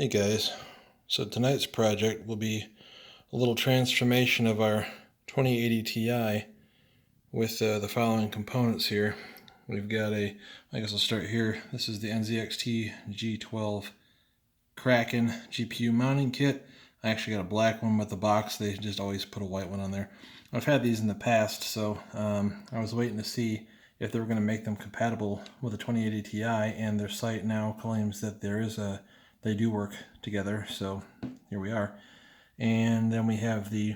Hey guys, so tonight's project will be a little transformation of our 2080 Ti with the following components here. We've got I guess I'll start here. This is the NZXT G12 Kraken GPU mounting kit. I actually got a black one with the box. They just always put a white one on there. I've had these in the past, so I was waiting to see if they were going to make them compatible with the 2080 Ti, and their site now claims that they do work together, so here we are. And then we have the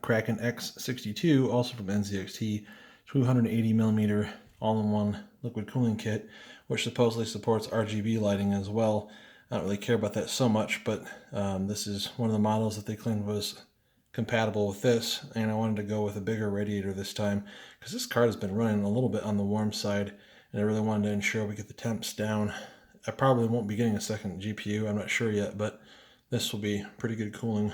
Kraken x62, also from NZXT, 280mm all-in-one liquid cooling kit, which supposedly supports RGB lighting as well. I don't really care about that so much, but this is one of the models that they claimed was compatible with this, and I wanted to go with a bigger radiator this time because this card has been running a little bit on the warm side, and I really wanted to ensure we get the temps down. I probably won't be getting a second GPU, I'm not sure yet, but this will be pretty good cooling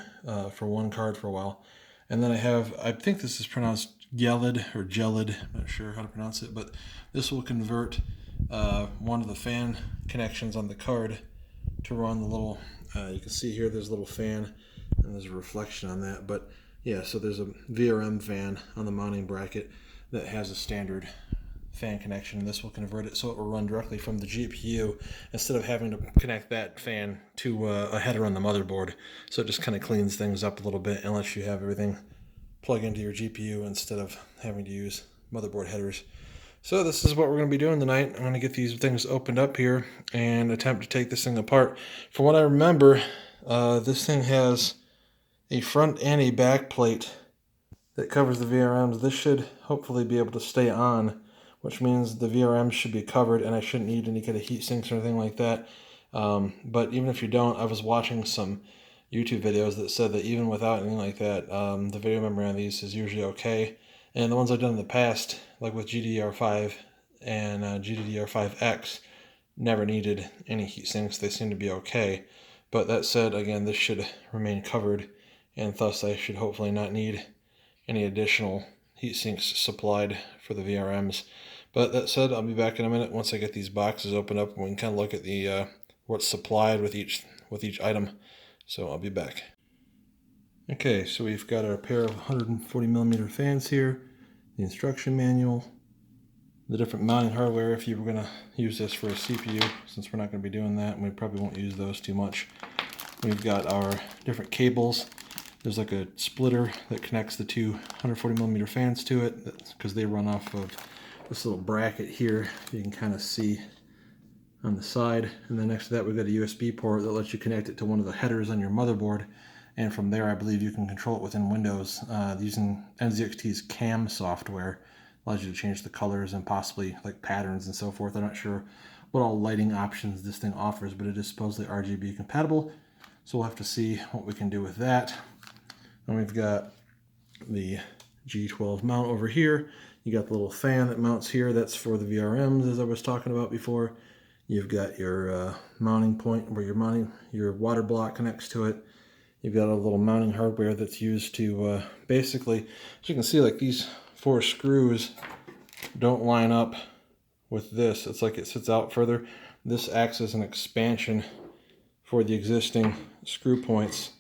for one card for a while. And then I think this is pronounced gelid or gelid, I'm not sure how to pronounce it, but this will convert one of the fan connections on the card to run the little, you can see here there's a little fan and there's a reflection on that, but yeah, so there's a VRM fan on the mounting bracket that has a standard fan connection, and this will convert it so it will run directly from the GPU instead of having to connect that fan to a header on the motherboard. So it just kind of cleans things up a little bit and lets you have everything plug into your GPU instead of having to use motherboard headers. So this is what we're going to be doing tonight. I'm going to get these things opened up here and attempt to take this thing apart. From what I remember, this thing has a front and a back plate that covers the VRMs. This should hopefully be able to stay on, which means the VRMs should be covered and I shouldn't need any kind of heat sinks or anything like that. But even if you don't, I was watching some YouTube videos that said that even without anything like that, the video memory on these is usually okay. And the ones I've done in the past, like with GDDR5 and GDDR5X, never needed any heat sinks. They seem to be okay. But that said, again, this should remain covered, and thus I should hopefully not need any additional heat sinks supplied for the VRMs. But that said, I'll be back in a minute once I get ththese boxes opened up and we can kind of look at the what's supplied with each item. So I'll be back. Okay, so we've got our pair of 140mm fans here, the instruction manual, the different mounting hardware if you were going to use this for a CPU, since we're not going to be doing that and we probably won't use those too much. We've got our different cables. There's like a splitter that connects the two 140mm fans to it because they run off of this little bracket here. You can kind of see on the side. And then next to that, we've got a USB port that lets you connect it to one of the headers on your motherboard. And from there, I believe you can control it within Windows using NZXT's CAM software. Allows you to change the colors and possibly like patterns and so forth. I'm not sure what all lighting options this thing offers, but it is supposedly RGB compatible. So we'll have to see what we can do with that. And we've got the G12 mount over here. You got the little fan that mounts here. That's for the VRMs, as I was talking about before. You've got your mounting point where your water block connects to it. You've got a little mounting hardware that's used to basically, as you can see, like these 4 screws don't line up with this. It's like it sits out further. This acts as an expansion for the existing screw points,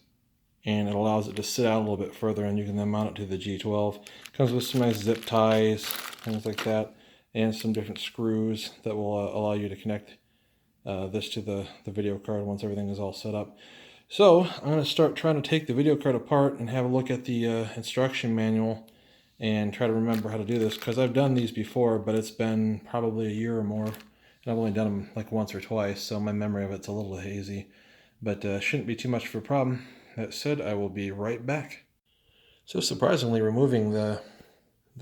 and it allows it to sit out a little bit further, and you can then mount it to the G12. Comes with some nice zip ties, things like that, and some different screws that will allow you to connect this to the video card once everything is all set up. So I'm going to start trying to take the video card apart and have a look at the instruction manual and try to remember how to do this, because I've done these before, but it's been probably a year or more, and I've only done them like once or twice, so my memory of it's a little hazy, but shouldn't be too much of a problem. That said, I will be right back. So surprisingly, removing the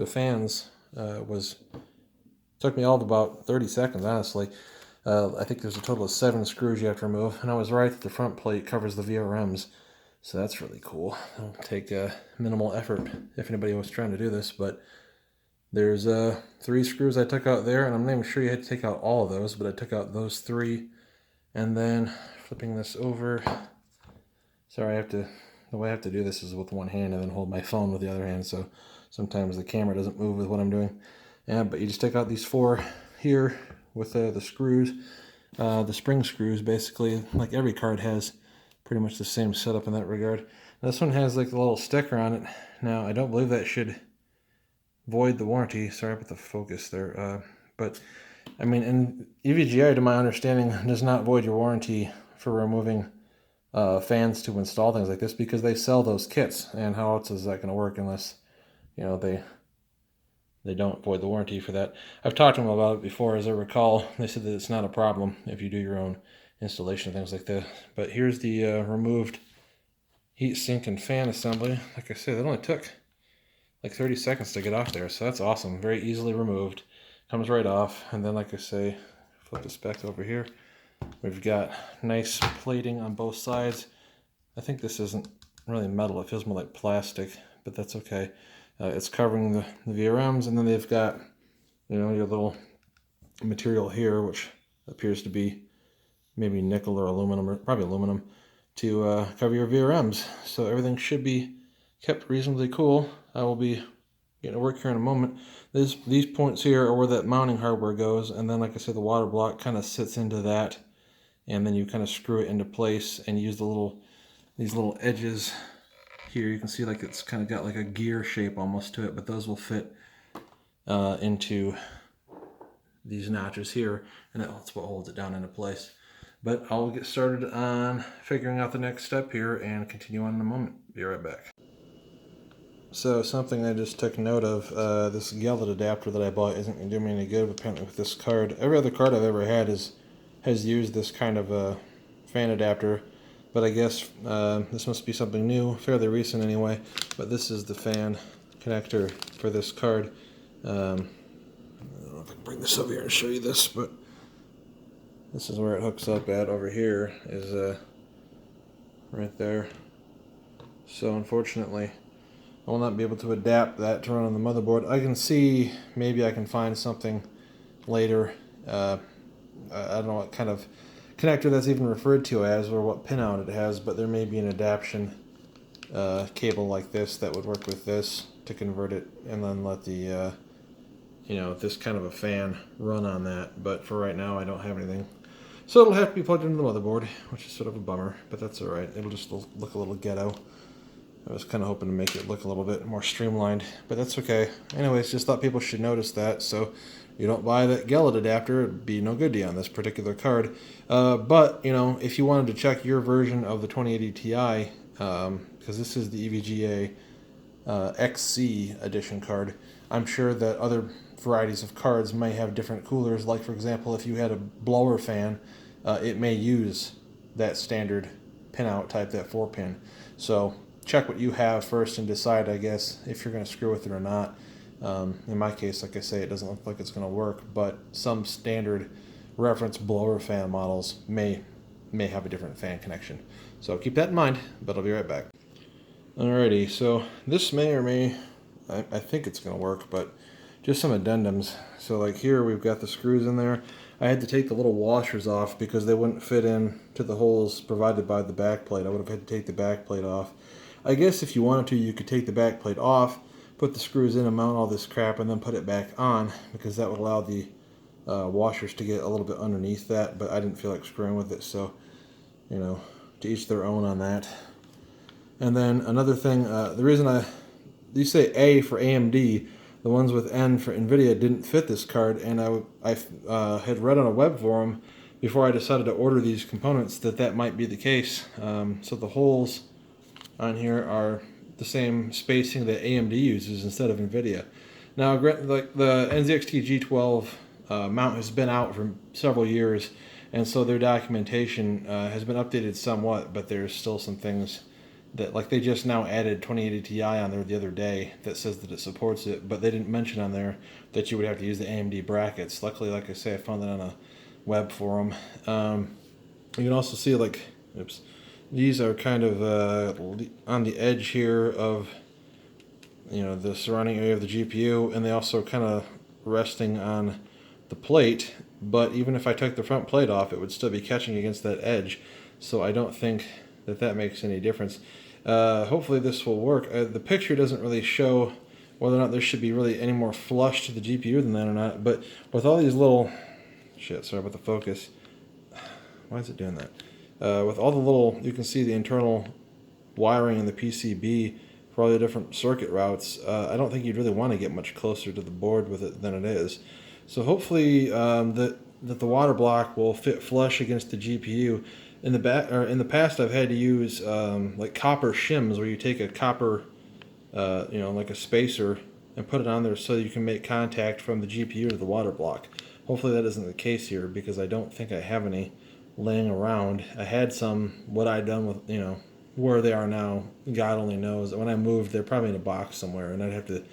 fans took me all of about 30 seconds, honestly. I think there's a total of 7 screws you have to remove, and I was right that the front plate covers the VRMs, so that's really cool. It'll take minimal effort if anybody was trying to do this, but there's 3 screws I took out there, and I'm not even sure you had to take out all of those, but I took out those 3, and then flipping this over. Sorry, the way I have to do this is with one hand and then hold my phone with the other hand, so sometimes the camera doesn't move with what I'm doing. Yeah, but you just take out these 4 here with the screws, the spring screws, basically, like every card has pretty much the same setup in that regard. This one has like a little sticker on it. Now, I don't believe that should void the warranty. Sorry about the focus there. But, I mean, and EVGA, to my understanding, does not void your warranty for removing fans to install things like this, because they sell those kits, and how else is that going to work unless, you know, they don't void the warranty for that. I've talked to them about it before, as I recall. They said that it's not a problem if you do your own installation of things like this. But here's the removed heat sink and fan assembly. Like I said, it only took like 30 seconds to get off there, so that's awesome. Very easily removed. Comes right off. And then, like I say, flip this back over here. We've got nice plating on both sides. I think this isn't really metal. It feels more like plastic, but that's okay. It's covering the VRMs, and then they've got, you know, your little material here, which appears to be maybe nickel or aluminum, or probably aluminum, to cover your VRMs. So everything should be kept reasonably cool. I will be getting to work here in a moment. These points here are where that mounting hardware goes, and then, like I said, the water block kind of sits into that, and then you kind of screw it into place and use these little edges here. You can see like it's kind of got like a gear shape almost to it, but those will fit into these notches here, and that's what holds it down into place. But I'll get started on figuring out the next step here and continue on in a moment. Be right back. So something I just took note of, this Gillette adapter that I bought isn't going to do me any good apparently with this card. Every other card I've ever had has used this kind of a fan adapter, but I guess this must be something new, fairly recent anyway. But this is the fan connector for this card. I don't know if I can bring this over here and show you this, but this is where it hooks up at. Over here is right there. So unfortunately, I will not be able to adapt that to run on the motherboard. I can see maybe I can find something later. I don't know what kind of connector that's even referred to as, or what pinout it has, but there may be an adaptation cable like this that would work with this to convert it and then let the you know, this kind of a fan run on that. But for right now, I don't have anything, so it'll have to be plugged into the motherboard, which is sort of a bummer, but that's all right. It'll just look a little ghetto. I was kind of hoping to make it look a little bit more streamlined, but that's okay. Anyways, just thought people should notice that, so you don't buy that Gillette adapter, it'd be no good to you on this particular card. But, you know, if you wanted to check your version of the 2080 Ti, because this is the EVGA XC edition card, I'm sure that other varieties of cards may have different coolers. Like, for example, if you had a blower fan, it may use that standard pinout type, that 4-pin. So check what you have first and decide, I guess, if you're going to screw with it or not. In my case, like I say, it doesn't look like it's going to work, but some standard reference blower fan models may have a different fan connection. So keep that in mind, but I'll be right back. Alrighty, so this may or may, I think it's going to work, but just some addendums. So like here, we've got the screws in there. I had to take the little washers off because they wouldn't fit in to the holes provided by the backplate. I would have had to take the backplate off. I guess if you wanted to, you could take the backplate off, put the screws in and mount all this crap, and then put it back on, because that would allow the washers to get a little bit underneath that, but I didn't feel like screwing with it, so, you know, to each their own on that. And then another thing, the reason these say A for AMD, the ones with N for NVIDIA didn't fit this card, and I had read on a web forum before I decided to order these components that might be the case. So the holes on here are the same spacing that AMD uses instead of NVIDIA. Now, like the NZXT G12 mount has been out for several years, and so their documentation has been updated somewhat, but there's still some things that, like, they just now added 2080 Ti on there the other day that says that it supports it, but they didn't mention on there that you would have to use the AMD brackets. Luckily, like I say, I found that on a web forum. You can also see, like, oops, these are kind of on the edge here of, you know, the surrounding area of the GPU, and they also kind of resting on the plate, but even if I took the front plate off, it would still be catching against that edge, so I don't think that makes any difference. Hopefully this will work. The picture doesn't really show whether or not there should be really any more flush to the GPU than that or not, but with all these little, shit, sorry about the focus, Why is it doing that? With all the little, you can see the internal wiring in the PCB for all the different circuit routes. I don't think you'd really want to get much closer to the board with it than it is. So hopefully that the water block will fit flush against the GPU. In the past, I've had to use like copper shims, where you take a copper, like a spacer, and put it on there so you can make contact from the GPU to the water block. Hopefully that isn't the case here, because I don't think I have any laying around. I had some. What I'd done with, where they are now, God only knows. When I moved, they're probably in a box somewhere, and I'd have to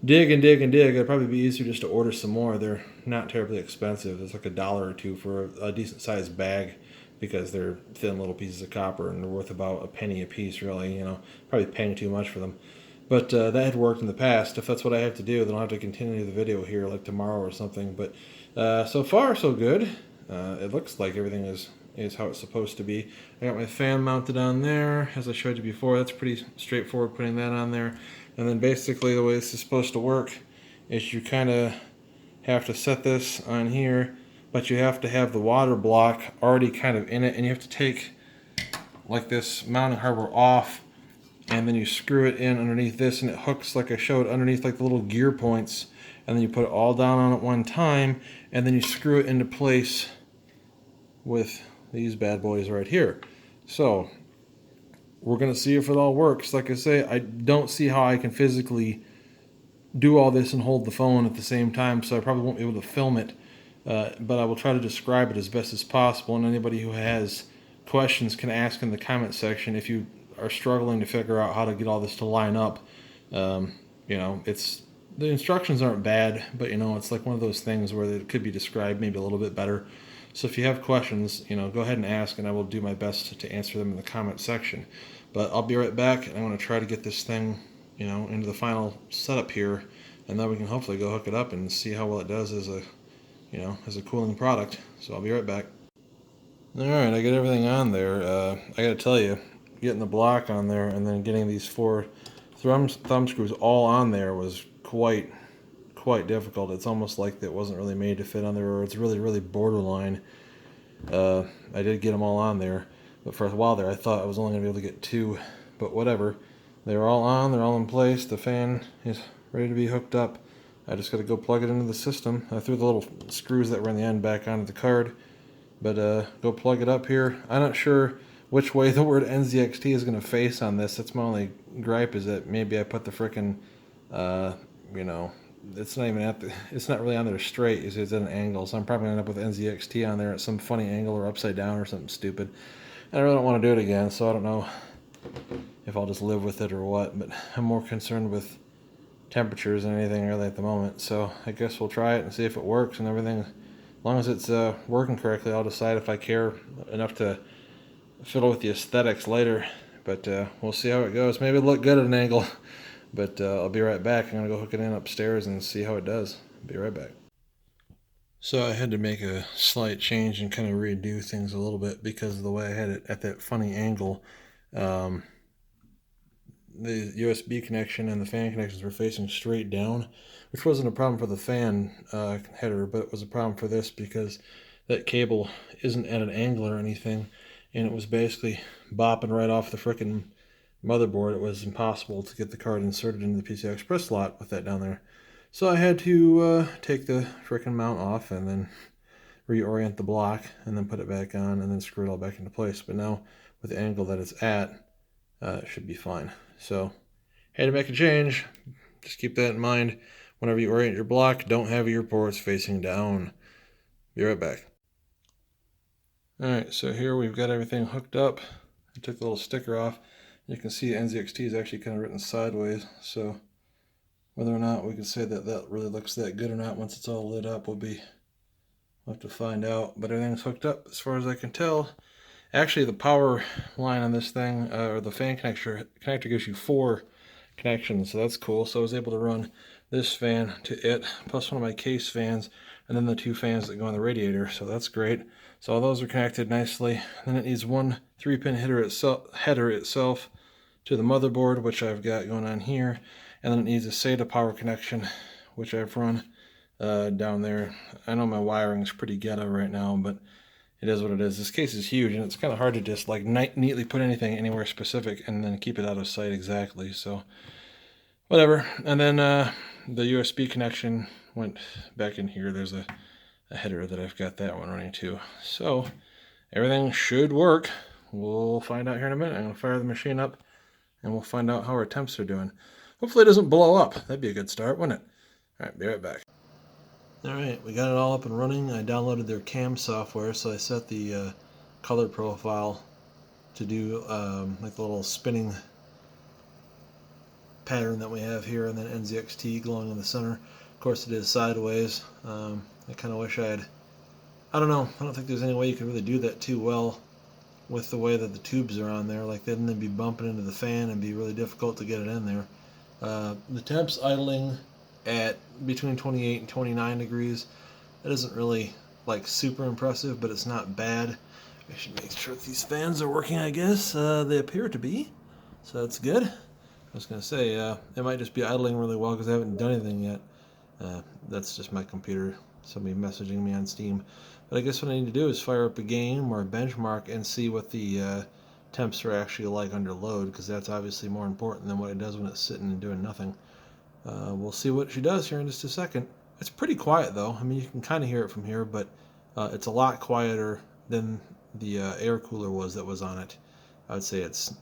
dig and dig and dig. It'd probably be easier just to order some more. They're not terribly expensive. It's like $1 or $2 for a decent sized bag, because they're thin little pieces of copper and they're worth about a penny a piece, really. Probably paying too much for them. But that had worked in the past. If that's what I have to do, then I'll have to continue the video here like tomorrow or something. But so far, so good. It looks like everything is how it's supposed to be. I got my fan mounted on there, as I showed you before. That's pretty straightforward, putting that on there. And then basically the way this is supposed to work is you kind of have to set this on here, but you have to have the water block already kind of in it, and you have to take like this mounting hardware off, and then you screw it in underneath this, and it hooks, like I showed, underneath like the little gear points, and then you put it all down on at one time, and then you screw it into place with these bad boys right here. So we're going to see if it all works. Like I say, I don't see how I can physically do all this and hold the phone at the same time, so I probably won't be able to film it, but I will try to describe it as best as possible, and anybody who has questions can ask in the comment section. If you are struggling to figure out how to get all this to line up, it's, the instructions aren't bad, but it's like one of those things where it could be described maybe a little bit better. So if you have questions, go ahead and ask, and I will do my best to answer them in the comment section. But I'll be right back, and I'm going to try to get this thing, into the final setup here, and then we can hopefully go hook it up and see how well it does as a cooling product. So I'll be right back. All right, I got everything on there. I got to tell you, getting the block on there and then getting these 4 thumb screws all on there was quite difficult. It's almost like it wasn't really made to fit on there, or it's really borderline. I did get them all on there, but for a while there I thought I was only going to be able to get 2, but whatever. They're all on, they're all in place. The fan is ready to be hooked up. I just got to go plug it into the system. I threw the little screws that were in the end back onto the card, but go plug it up here. I'm not sure which way the word NZXT is going to face on this. That's my only gripe, is that maybe I put the frickin', it's not really on there straight. It's at an angle, so I'm probably going to end up with NZXT on there at some funny angle or upside down or something stupid. I really don't want to do it again, so I don't know if I'll just live with it or what, but I'm more concerned with temperatures than anything really at the moment. So I guess we'll try it and see if it works and everything. As long as it's working correctly, I'll decide if I care enough to fiddle with the aesthetics later. But we'll see how it goes. Maybe it'll look good at an angle, but I'll be right back. I'm going to go hook it in upstairs and see how it does. Be right back. So I had to make a slight change and kind of redo things a little bit because of the way I had it at that funny angle. The USB connection and the fan connections were facing straight down, which wasn't a problem for the fan header, but it was a problem for this because that cable isn't at an angle or anything, and it was basically bopping right off the frickin' motherboard. It was impossible to get the card inserted into the PCI Express slot with that down there. So I had to take the frickin' mount off and then reorient the block and then put it back on and then screw it all back into place. But now with the angle that it's at, it should be fine. So had to make a change. Just keep that in mind. Whenever you orient your block, don't have your ports facing down. Be right back. Alright, so here we've got everything hooked up. I took the little sticker off. You can see NZXT is actually kind of written sideways, so whether or not we can say that that really looks that good or not once it's all lit up, we'll have to find out. But everything's hooked up as far as I can tell. Actually, the power line on this thing, or the fan connector gives you 4 connections, so that's cool. So I was able to run this fan to it, plus one of my case fans, and then the 2 fans that go on the radiator, so that's great. So all those are connected nicely. Then it needs one 3-pin header itself to the motherboard, which I've got going on here, and then it needs a SATA power connection, which I've run down there. I know my wiring is pretty ghetto right now, but it is what it is. This case is huge, and it's kind of hard to just like neatly put anything anywhere specific and then keep it out of sight exactly. So whatever. And then the USB connection went back in here. There's a header that I've got that one running too. So everything should work. We'll find out here in a minute. I'm going to fire the machine up, and we'll find out how our temps are doing. Hopefully it doesn't blow up. That'd be a good start, wouldn't it? All right, be right back. All right, we got it all up and running. I downloaded their cam software, so I set the color profile to do like the little spinning pattern that we have here, and then NZXT glowing in the center. Of course, it is sideways. I kind of wish I don't know. I don't think there's any way you could really do that too well with the way that the tubes are on there. Like, then they'd be bumping into the fan and be really difficult to get it in there. The temp's idling at between 28 and 29 degrees. That isn't really like super impressive, but it's not bad. I should make sure these fans are working, I guess. They appear to be, so that's good. I was going to say, it might just be idling really well because I haven't done anything yet. That's just my computer, somebody messaging me on Steam. But I guess what I need to do is fire up a game or a benchmark and see what the temps are actually like under load, because that's obviously more important than what it does when it's sitting and doing nothing. We'll see what she does here in just a second. It's pretty quiet though. I mean, you can kind of hear it from here, but it's a lot quieter than the air cooler was that was on it. I would say it's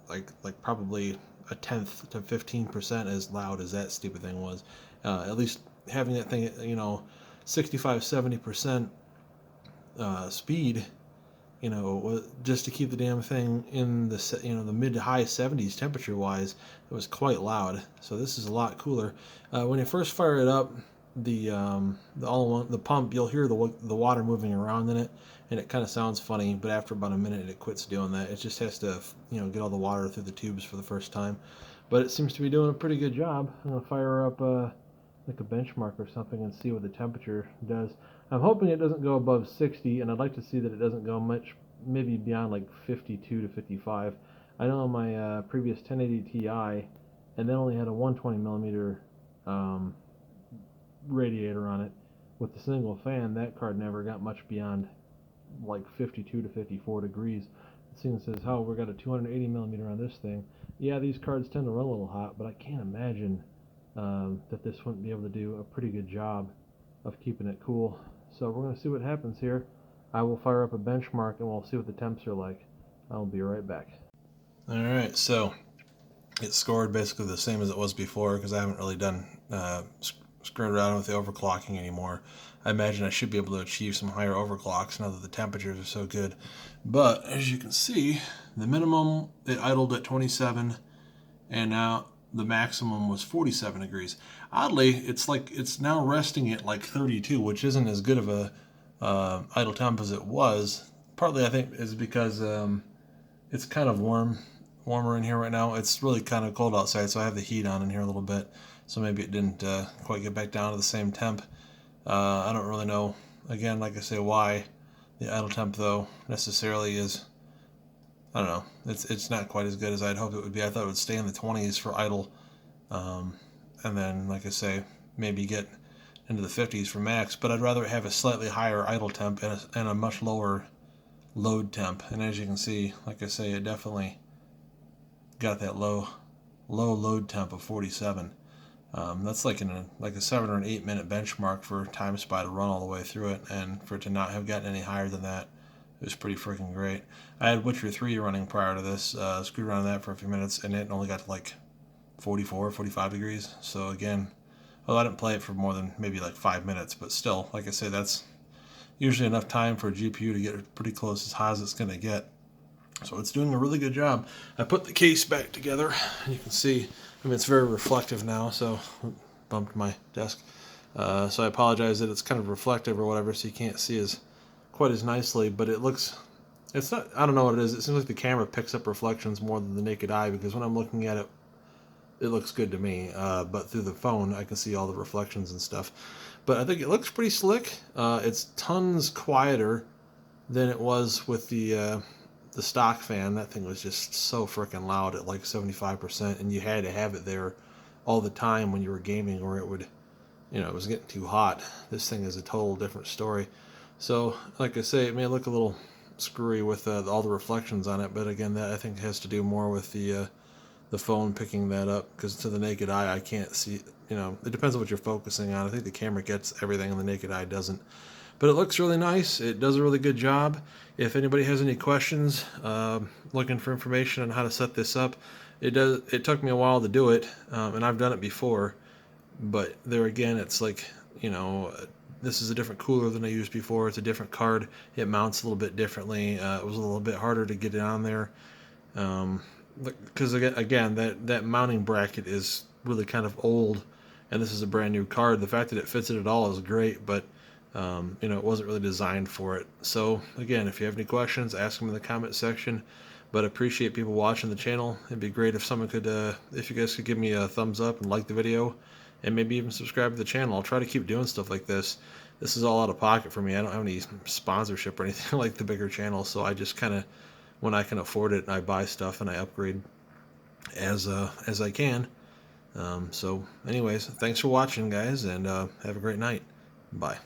like probably a 10th to 15% as loud as that stupid thing was. At least having that thing at 65-70% speed, just to keep the damn thing in the the mid to high 70s temperature wise, it was quite loud. So this is a lot cooler. When you first fire it up, the pump, you'll hear the water moving around in it, and it kind of sounds funny. But after about a minute, it quits doing that. It just has to get all the water through the tubes for the first time. But it seems to be doing a pretty good job. I'm gonna fire up like a benchmark or something and see what the temperature does. I'm hoping it doesn't go above 60, and I'd like to see that it doesn't go much, maybe beyond like 52 to 55. I know on my previous 1080 Ti, and that only had a 120 millimeter radiator on it. With the single fan, that card never got much beyond like 52 to 54 degrees. It seems as how we got a 280 millimeter on this thing. Yeah, these cards tend to run a little hot, but I can't imagine that this wouldn't be able to do a pretty good job of keeping it cool. So we're going to see what happens here. I will fire up a benchmark and we'll see what the temps are like. I'll be right back. Alright, so it scored basically the same as it was before, because I haven't really done screwing around with the overclocking anymore. I imagine I should be able to achieve some higher overclocks now that the temperatures are so good. But as you can see, the minimum, it idled at 27, and now the maximum was 47 degrees. Oddly, it's now resting at like 32, which isn't as good of a idle temp as it was. Partly, I think, is because it's kind of warmer in here right now. It's really kind of cold outside, so I have the heat on in here a little bit. So maybe it didn't quite get back down to the same temp. I don't really know, again, like I say, why the idle temp, though, necessarily is, I don't know, it's not quite as good as I'd hoped it would be. I thought it would stay in the 20s for idle, and then, like I say, maybe get into the 50s for max, but I'd rather have a slightly higher idle temp and a much lower load temp. And as you can see, like I say, it definitely got that low load temp of 47. That's like a 7 or an 8 minute benchmark for time spy to run all the way through it, and for it to not have gotten any higher than that, it was pretty freaking great. I had Witcher 3 running prior to this, screwed around that for a few minutes, and it only got to like 44, 45 degrees. So again, well, I didn't play it for more than maybe like 5 minutes, but still, like I say, that's usually enough time for a GPU to get pretty close as hot as it's going to get. So it's doing a really good job. I put the case back together, and you can see, I mean, it's very reflective now, so bumped my desk. So I apologize that it's kind of reflective or whatever, so you can't see quite as nicely, but it's not, I don't know what it is. It seems like the camera picks up reflections more than the naked eye, because when I'm looking at it, it looks good to me, but through the phone I can see all the reflections and stuff. But I think it looks pretty slick. It's tons quieter than it was with the stock fan. That thing was just so freaking loud at like 75%, and you had to have it there all the time when you were gaming, or it would, it was getting too hot. This thing is a total different story. So, like I say, it may look a little screwy with all the reflections on it, but again, that I think has to do more with the phone picking that up, because to the naked eye, I can't see. You know, it depends on what you're focusing on. I think the camera gets everything, and the naked eye doesn't. But it looks really nice. It does a really good job. If anybody has any questions, looking for information on how to set this up, it took me a while to do it, and I've done it before. But there again, it's like, you know, this is a different cooler than I used before. It's a different card. It mounts a little bit differently. It was a little bit harder to get it on there. Because again, that mounting bracket is really kind of old, and this is a brand new card. The fact that it fits it at all is great, but you know, it wasn't really designed for it. So again, if you have any questions, ask them in the comment section. But I appreciate people watching the channel. It'd be great if someone could, if you guys could give me a thumbs up and like the video, and maybe even subscribe to the channel. I'll try to keep doing stuff like this. This is all out of pocket for me. I don't have any sponsorship or anything like the bigger channels, so I just kind of, when I can afford it, I buy stuff and I upgrade as I can. So anyways, thanks for watching, guys, and have a great night. Bye.